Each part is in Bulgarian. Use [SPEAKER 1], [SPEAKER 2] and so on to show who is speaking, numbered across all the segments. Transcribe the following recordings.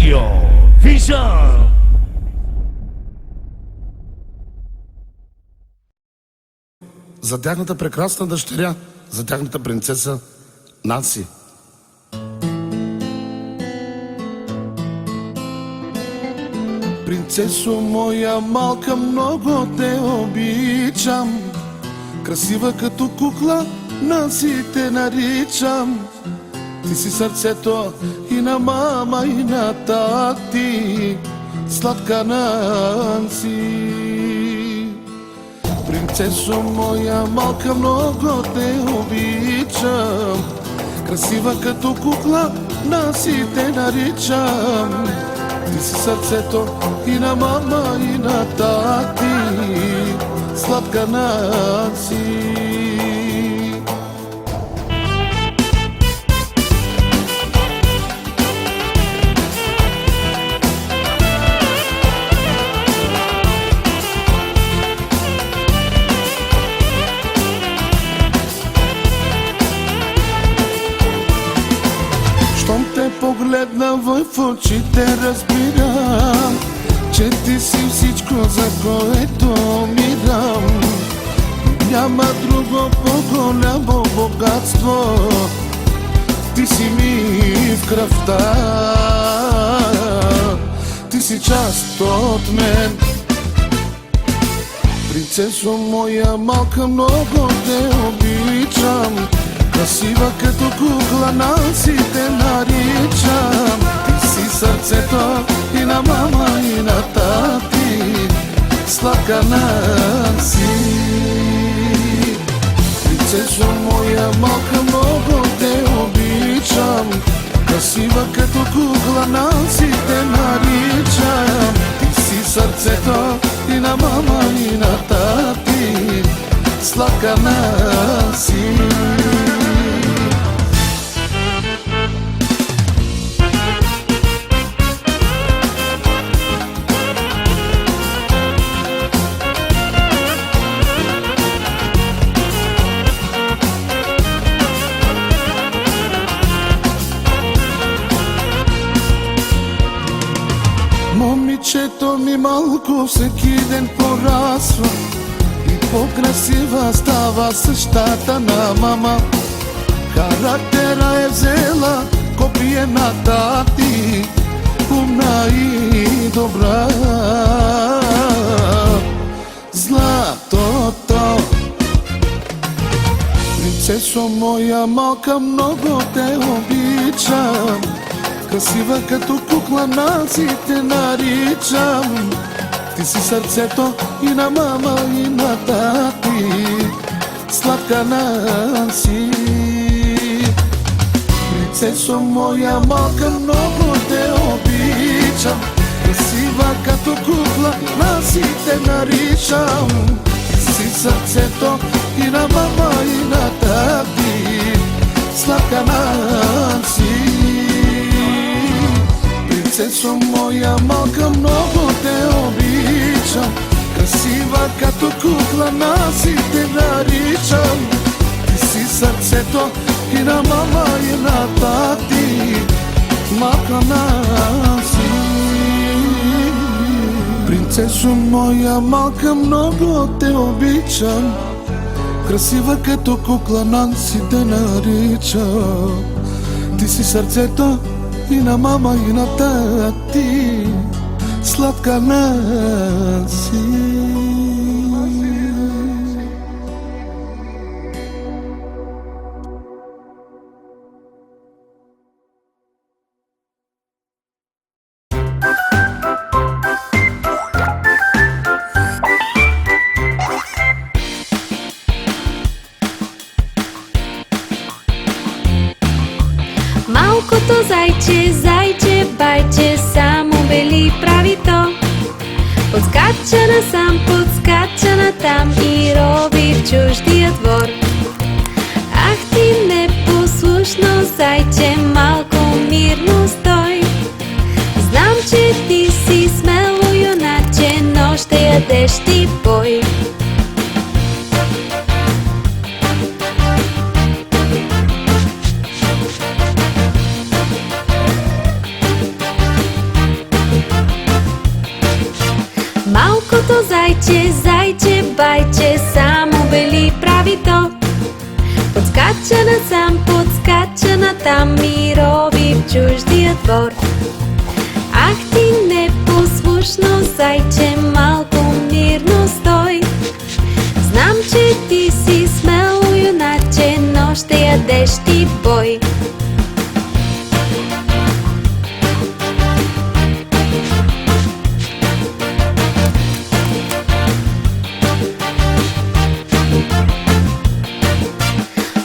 [SPEAKER 1] Radio Vision.
[SPEAKER 2] За тяхната прекрасна дъщеря, за тяхната принцеса Нанси. Принцесо моя малка, много те обичам. Красива като кукла, Нанси те наричам. Ти си сърцето и на мама, и на тати, сладка Нанси. Принцесо моя малка, много те обичам. Красива като кукла, Нанси те наричам. Ти си сърцето и на мама, и на тати, сладка Нанси. Щом те погледна в очите, разбирам, че ти си всичко, за което мирам. Няма друго по-голямо богатство, ти си ми в кръвта. Ти си част от мен. Принцесо моя малка, много те обичам. Красива като кукла, Нанси те наричам. Ти си сърцето и на мама, и на тати, сладка Нанси. Принцесо моя малка, много те обичам. Красива като кукла, Нанси те наричам. Ти си сърцето и на мама, и на тати, сладка Нанси. Момичето ми малко всеки ден порасва и по-красива става същата на мама. Характера е взела копие на тати, умна и добра. Златото. Принцесо моя малка, много те обичам. Красива като кукла, Нанси те наричам. Ти си сърцето и на мама, и на тати, сладка Нанси. Принцесо моя малка, много те обичам. Красива като кукла, Нанси те наричам. Ти си сърцето и на мама, и на тати, сладка Нанси. Принцесо моя малка, много те обичам. Красива като кукла, Нанси те наричам. Ти си сърцето и на мама, и на тати, малка Нанси. Принцесо моя малка, много те обичам. Красива като кукла, Нанси те наричам. Ти си сърцето и на мама, и на тати, сладка Нанси.
[SPEAKER 3] Малкото зайче, зайче, байче, само бели прави то. Подскача насам, подскача натам и рови в чуждия двор. Ах ти непослушно зайче, малко мирно стой. Знам, че ти си смело юначе, но ще ядеш ти бой. зайче, зайче, байче, само бели прави то. Подскача насам, подскача натам и рови в чуждия двор. Ах ти непослушно зайче, малко мирно стой. Знам, че ти си смело юначе, но ще ядеш ти бой.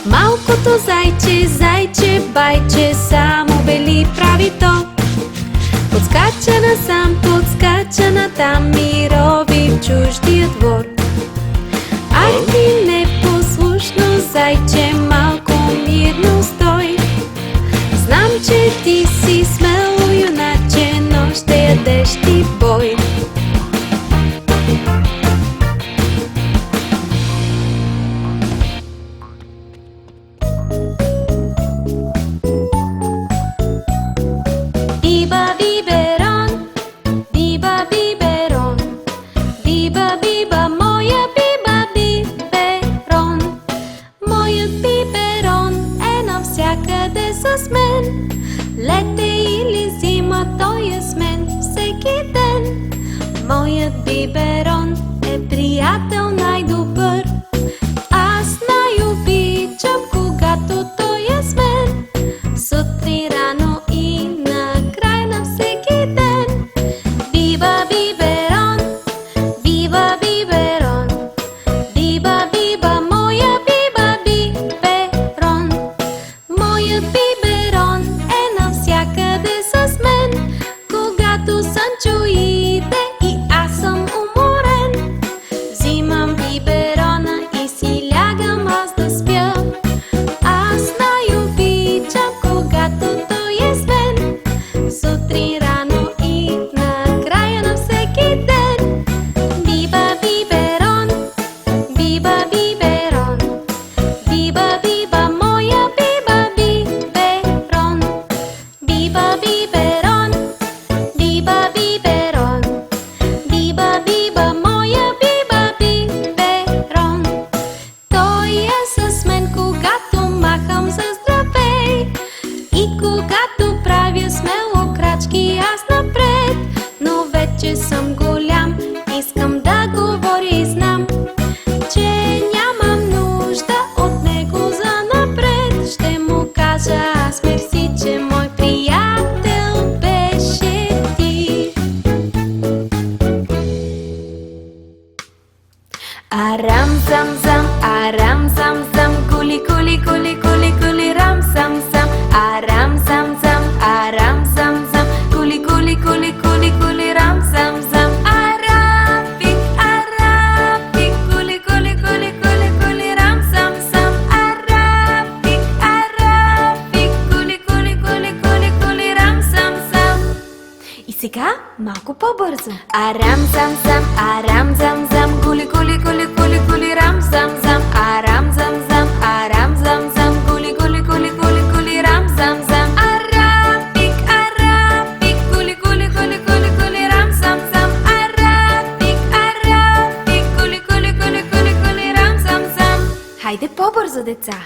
[SPEAKER 3] Малкото зайче, зайче, байче, само бели прави то. Подскача насам, подскача натам и рови в чуждия двор. Ах ти непослушно зайче, малко мирно стой. Знам, че ти си смело юначе, но ще ядеш ти бой. Биба биберон, биба биберон, биба биба, моя биба биберон. Моят биберон е навсякъде с мен. Лете или зима, той е с мен всеки ден. Моят биберон е приятел най-добър. Аз най-обичам, когато той е с мен. Сутрин, рано и накрай на всеки ден. Биба биберон, биба биберон, биба биба, моя биба биберон. Моят биберон е навсякъде с мен. Когато Сънчо иде и аз съм уморен, взимам биберона и си лягам аз да спя. Аз най-обичам, когато той е с мен. Сутрин, рано и накрая на всеки ден. Биба биберон, биба биберон, биба биба, моя биба биберон. Биба биберон, биба биберон, биба биба, моя биба биберон. Той е с мен, когато махам за здравей и когато правя смело крачки аз напред. Но вече съм голям, искам да говоря и знам, че нямам нужда от него за напред. Ще му кажа аз мерси, че мой приятел беше ти. Арам зам зам, арам зам зам, кули кули кули кули кули рам зам зам. Арам зам зам, арам зам зам, кули кули кули кули кули рам зам зам. Арафик, арафик, кули кули кули кули кули рам зам зам. Арафик, арафик, кули кули кули кули кули рам зам зам. И сега малко по-бързо. Арам зам зам, арам зам зам, кули кули кули кули кули рам зам зам. Арам зам зам, арам зам зам, кули кули кули кули кули рам зам зам. Арафик, арафик, кули кули кули кули кули рам зам зам. Арафик, арафик, кули кули кули кули кули рам зам зам. Хайде по-бързо, деца.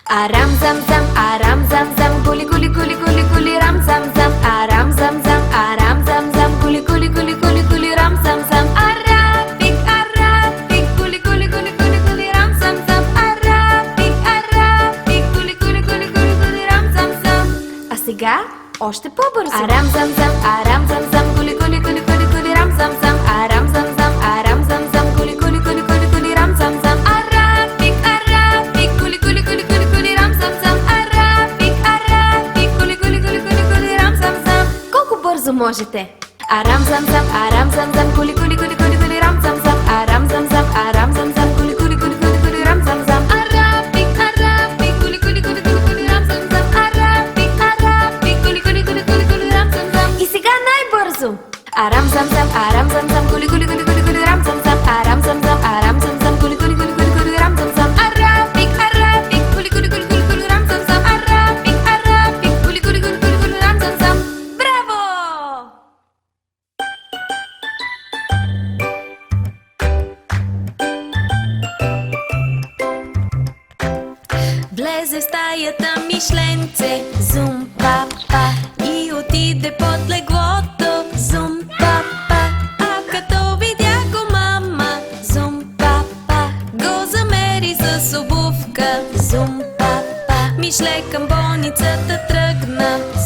[SPEAKER 3] Арам зам зам, арам зам зам, кули кули кули кули кули рам зам зам. Арам зам зам, арам зам зам, кули кули кули кули кули рам зам зам. Арафик, арафик, кули кули кули кули кули рам зам зам. Арафик, арафик, кули кули кули кули кули рам зам зам. А сега още по-бързо. Арам зам зам, арам зам зам, кули кули кули кули кули рам зам зам. Арам зам зам, арам зам зам, кули кули кули кули кули рам зам зам. Арафик, арафик, кули кули кули кули кули рам зам зам. Арафик, арафик, кули кули кули кули кули рам зам зам. Колко бързо можете? Арам зам зам, арам зам зам, кули кули кули кули кули рам зам зам. Арам зам зам, арам зам зам, кули кули кули кули кули рам зам зам. Арафик, арафик, кули кули кули кули кули рам зам зам. Арафик, арафик, кули кули кули кули кули рам зам зам. И сега най-бързо. Арам зам зам, арам зам зам, кули кули кули кули кули рам зам зам. Арам зам зам, арам зам зам, кули кули кули кули кули рам зам зам. Арафик, арафик, кули кули кули кули кули рам зам зам. Арафик, арафик, кули кули кули кули кули рам зам зам. Браво!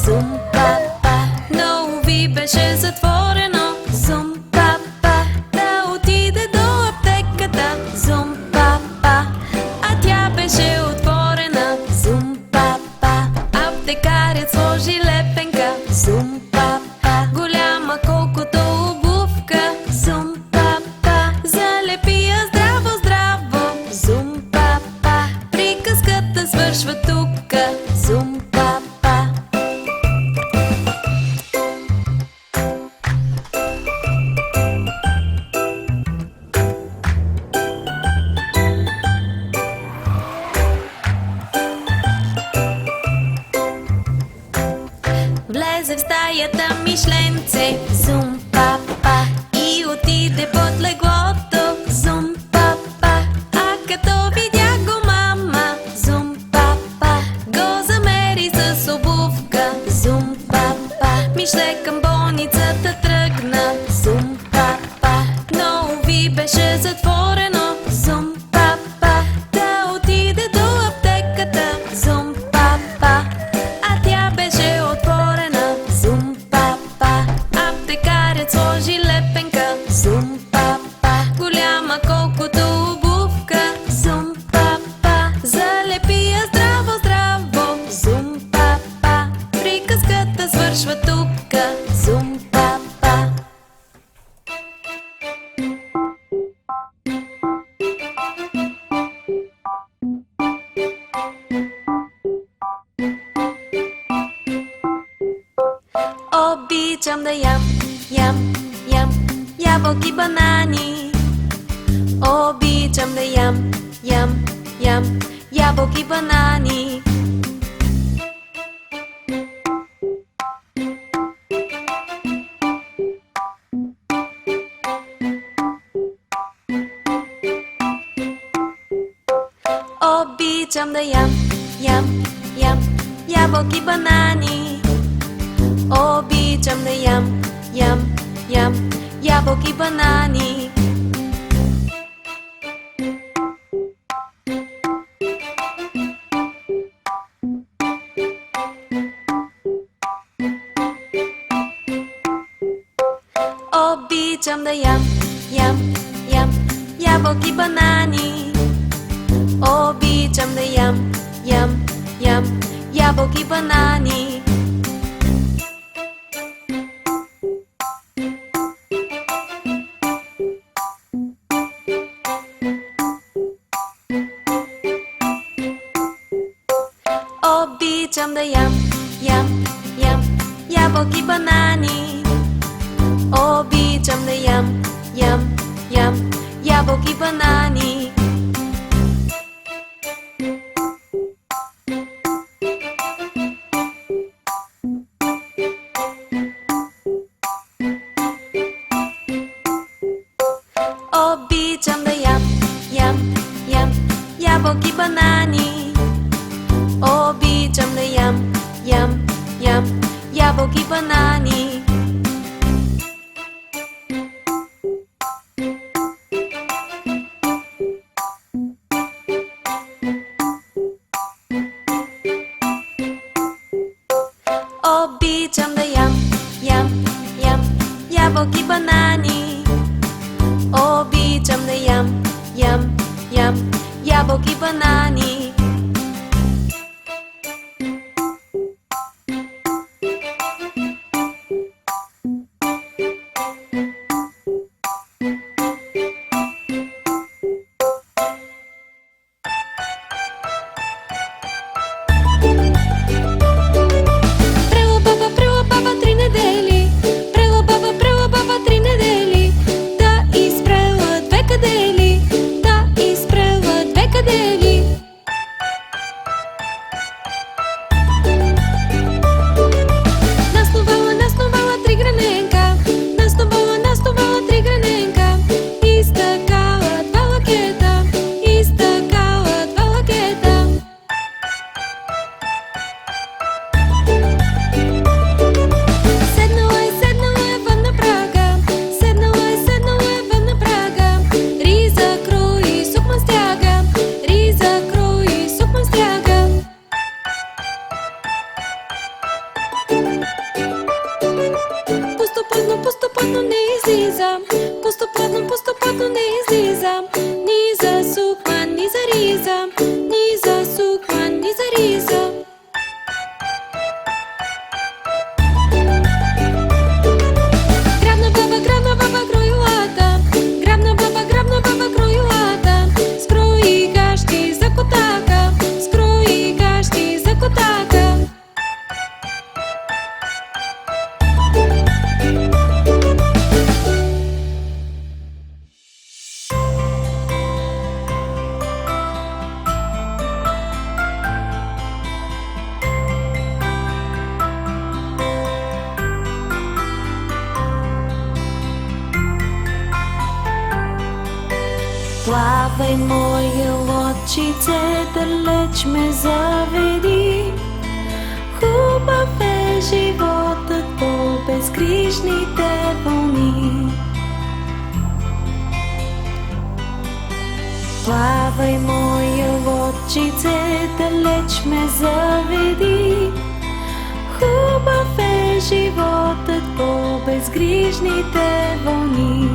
[SPEAKER 3] зум папа. Но уви беше затворено, зум папа. Да отиде до аптеката, зум папа. А тя беше отворена, зум папа. Аптекарят сложи лепенка, зум папа. Голяма колкото обувка, зум папа. Залепи я здраво, здраво, зум папа. Приказката свършва тука, зум папа. Влезе в стаята мишленце, зум папа. И отиде под леглото, зум папа. А като видя го мама, зум папа, го замери с обувка, зум папа. Мишле към болницата тръгна, зум папа. Но уви беше затворено, зум папа. Да отиде до аптеката, зум папа. А тя беше отворена, зум папа. Аптекарят сложи лепенка, зум папа. Голяма колкото обувка, зум папа. Залепи я здраво, здраво, зум папа. Приказката свършва тука, зум папа. Обичам да ям, ябълки, банани. Обичам да ям, ябълки, банани. Обичам да ям, ябълки, банани. Обичам да ям, ябълки, банани. Обичам да ям, ябълки, банани. Обичам да ям, ябълки, банани. Обичам да ям, ябълки, банани. Обичам да ям, ябълки, банани. Обичам да ям, ябълки, банани. Обичам да ям, ябълки, банани. Обичам да ям, ябълки, банани. Обичам да ям, ябълки, банани. Прела баба 3 недели. Прела баба 3 недели. Да изпрела 2 кадели. Да изпрела 2 кадели.
[SPEAKER 4] поступателно не излизам. Поступателно не излизам. Ни за сукма, ни за риза. Ни за сукма, ни за риза. Грабна баба кроилата. Грабна баба кроилата. Скрои гащи за котака. Скрои гащи за котака.
[SPEAKER 3] Плавай, моя лодчице, далеч ме заведи. Хубав е животът по безгрижните вълни. Плавай, моя лодчице, далеч ме заведи. Хубав е животът по безгрижните вълни.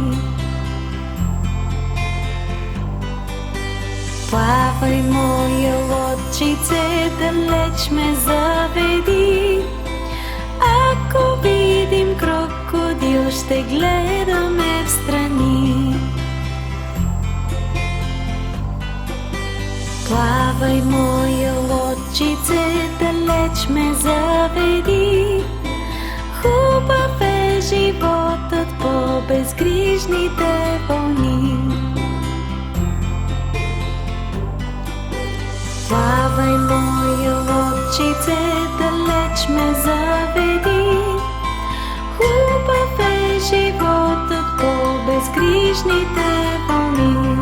[SPEAKER 3] Плавай, моя лодчице, далеч ме заведи. Ако видим крокодил, ще гледаме встрани. Плавай, моя лодчице, далеч ме заведи. Хубав е животът по безгрижните вълни. Плавай, моя лодчице, далеч ме заведи. Хубав е животът по безгрижните вълни.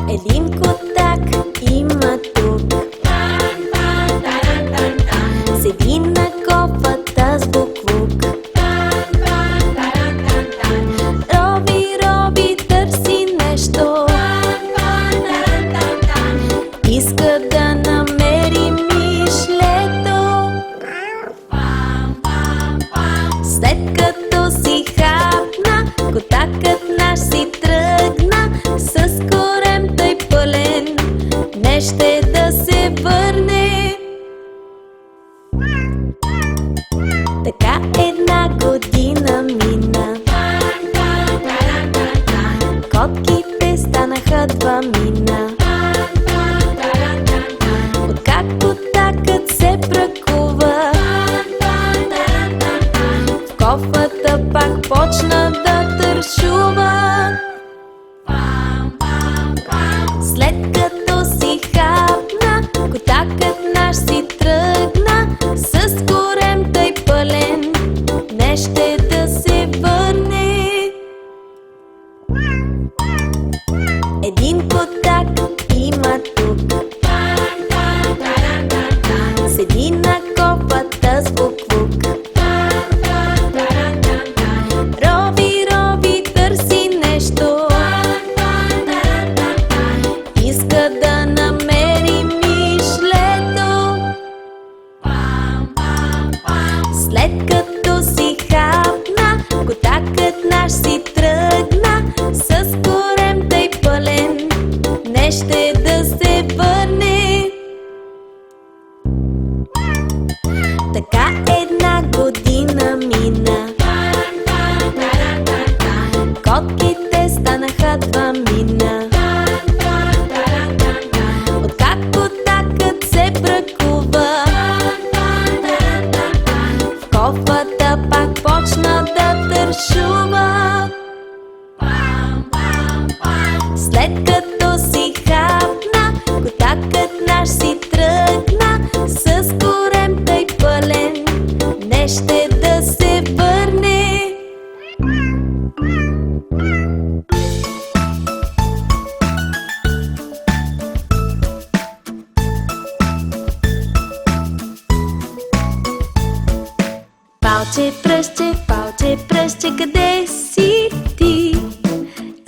[SPEAKER 3] Един котак има тук. Седи на кофата с буклук. Роби, роби, търси нещо. Иска да намери мишлето. След като си хапна, котакът наш си тръгна. С корем тъй пълен, не ще да се върне. Така една година мина. Котките станаха два мина. Откак котакът се бракува, в кофата пак почна да тършува. След като си хапна, котакът наш си тръгна. С корем тъй пълен, не ще да се върне. Един котак има тук. Седи на кофата с буклук. Роби, роби, търси нещо. Иска да намери мишлето. След като си хапна, котакът наш си тръгна. С корем тъй пълен, не ще да се върне. Така една година мина. Котките станаха два мина. Откак котакът се бракува, в кофата пак почна да тършува. След като си хапна, котакът наш си тръгна. С корем тъй пълен, не ще да се върне. палче, пръстче, къде си ти?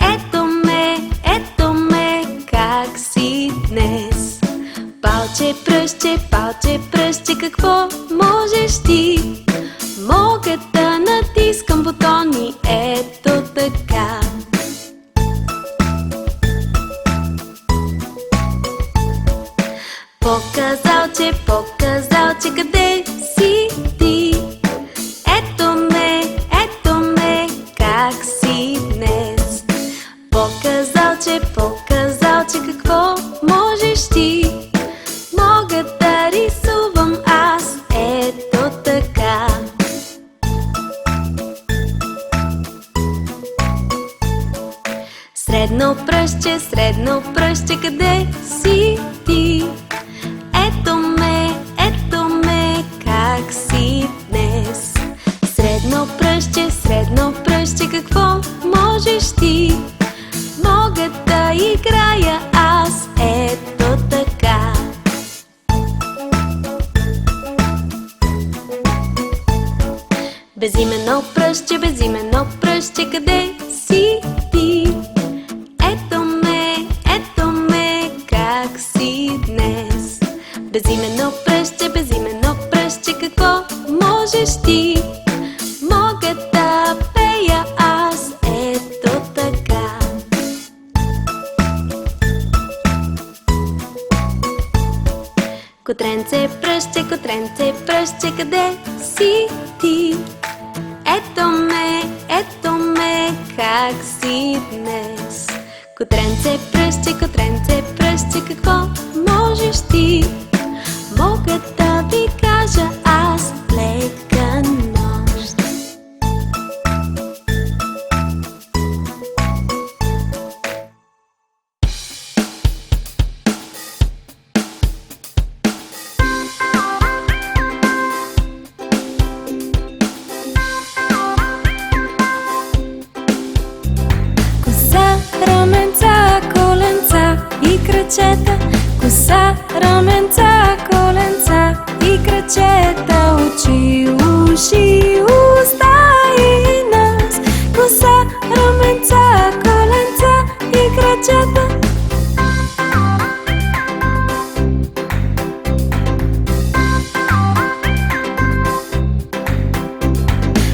[SPEAKER 3] Ето ме, как си днес? Палче, пръстче, какво можеш ти? Мога да натискам бутони, ето така. Показалче, къде си ти? Ето ме, как си днес? Показалче, какво можеш ти? Мога да рисувам аз, ето така. Средно пръстче, къде си ти? Ето ме, как си днес? Средно пръстче, какво можеш ти? Мога да играя аз, ето така. Безименно пръстче, къде си ти? Ето ме, как си днес? Безименно пръстче, какво можеш ти? Мога да пея аз, ето така. Котренце, пръстче, къде си ти? Ето ме, как си днес? Котренце, пръстче, какво можеш ти? Мога да ви кажа аз, лека нощ.
[SPEAKER 4] Коса, раменца, коленца и крачета. Коса, раменца, коленца и крачета. Очи, уши, уста и нос. Коса, раменца, коленца и крачета.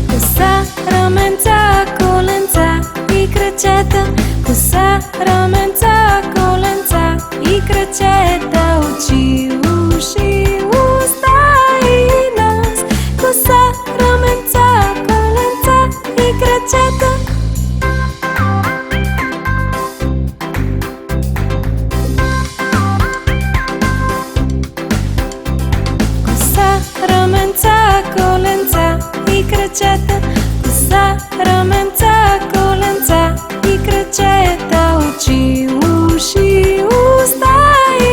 [SPEAKER 4] Коса, раменца, коленца и крачета. Коса, раменца, коленца и крачета. Очи, уши, уста и нос. Коса, раменца, коленца и крачета. Коса, раменца, коленца и крачета. Коса, раменца, коленца и крачета. Очи, уши, уста и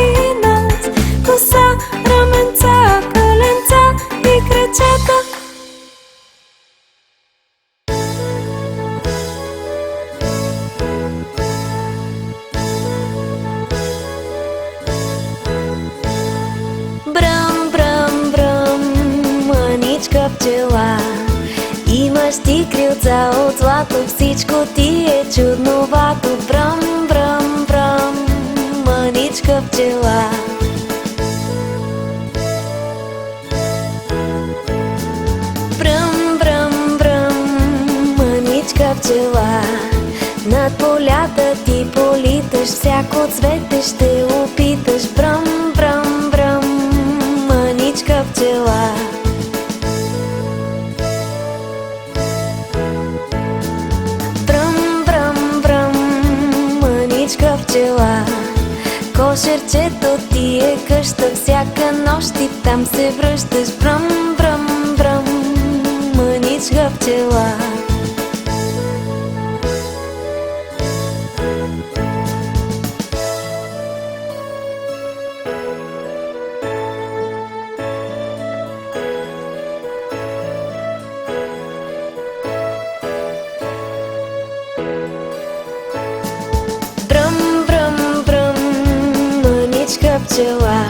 [SPEAKER 4] нос. Коса, раменца, коленца и крачета.
[SPEAKER 3] Бръм, мъничка пчела, имаш ти крилца от злато, всичко ти е чудновато. Бръм, мъничка пчела. Бръм, мъничка пчела, над полята ти политаш, всяко цвете ще опиташ. Бръм, мъничка пчела. Мъничка пчела, кошерчето ти е къща, всяка нощ ти там се връщаш. Бръм, мъничка пчела. Пчела,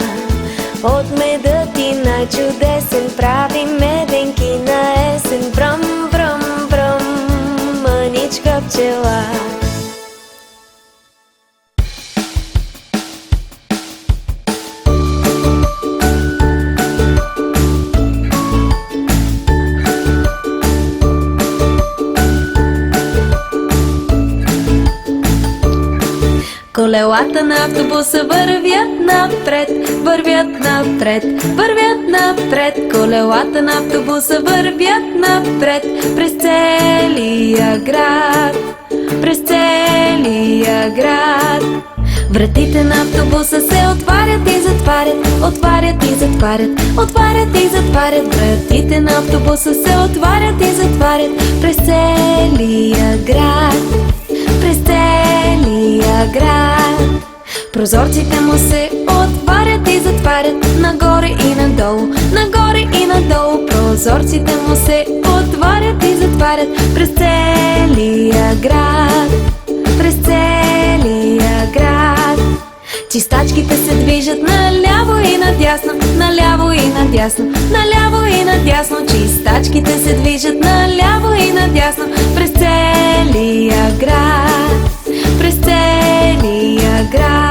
[SPEAKER 3] от меда ти най-чудесен, прави меденки на есен. пчела. Колелата на автобуса вървят напред, вървят напред, вървят напред. Колелата на автобуса вървят напред, през целия град, през целия град. Вратите на автобуса се отварят и затварят, отварят и затварят, отварят и затварят. Вратите на автобуса се отварят и затварят, през целия град, през целия град. Прозорците му се отварят и затварят, нагоре и надолу, нагоре и надолу. Прозорците му се отварят и затварят, през целия град, през целия град. Чистачките се движат наляво и надясно, наляво и надясно, наляво и надясно. Чистачките се движат наляво и надясно, през целия град, през целия град.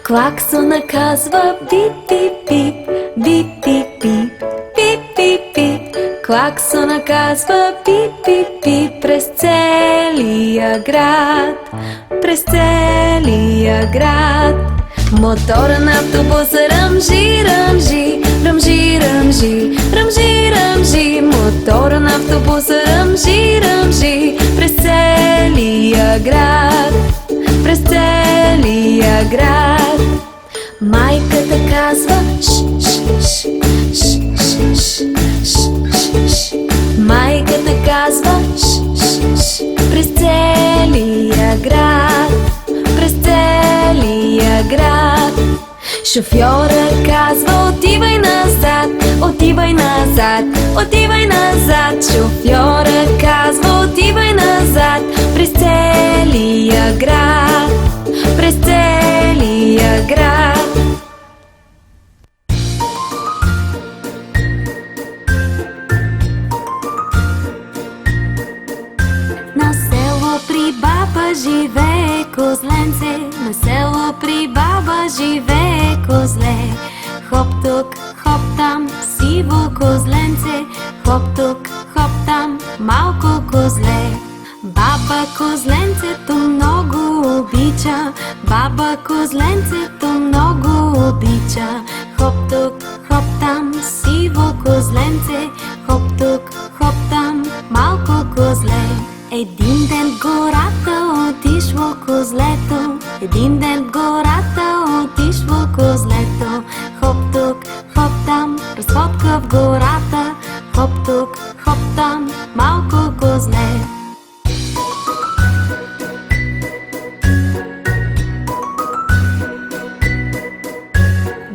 [SPEAKER 3] Клаксона казва бип, бип, бип, бип, бип, бип, бип, бип, бип. Клаксона казва бип, бип, бип, през целия град, през целия град. Мотора на автобуса ръмжи, ръмжи, ръмжи, ръмжи, ръмжи, ръмжи. Мотора на автобуса ръмжи, ръмжи, през целия град, през целия град. Майката казва ш, ш, ш, ш, ш, ш, ш, ш. Майката казва ш, ш, ш, през целия град, през целия град. Шофьора казва отивай назад, отивай назад, отивай назад. Шофьора казва отивай назад, през целия град, през целия град. На село при баба живее козленце, на село при баба живее козле. Хоп тук, хоп там, сиво козленце, хоп тук, хоп там, малко козле. Баба козленцето много обича, баба козленцето много обича. Хоп тук, хоп там, сиво козленце, хоп тук, хоп там, малко козле. Един ден в гората отишло козлето, един ден в гората отишло козлето. Хоп тук, хоп там, разходка в гората, хоп тук, хоп там, малко козле.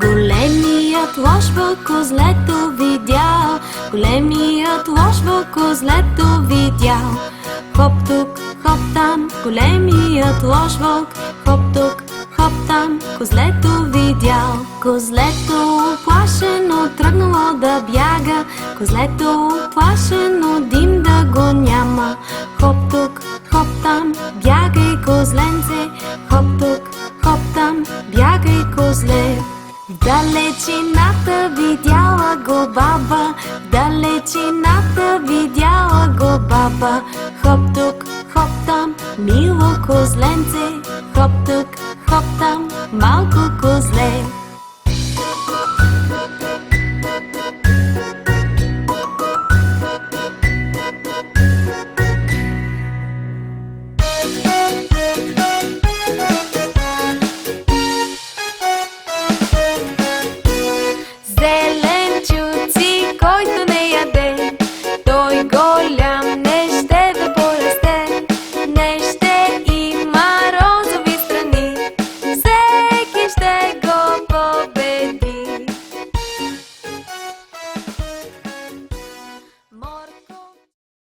[SPEAKER 3] Големият лошва козлето видял, големият лошва козлето видял. Хоп тук, хоп там, големият лош вълк, хоп тук, хоп там, козлето видял. Козлето оплашено тръгнало да бяга, козлето оплашено дим да го няма. Хоп тук, хоп там, бягай козленце, хоп тук, хоп там, бягай козле. В далечината видяла го баба, в далечината видяла го баба. Хоп тук, хоп там, мило козленце, хоп тук, хоп там, малко козле.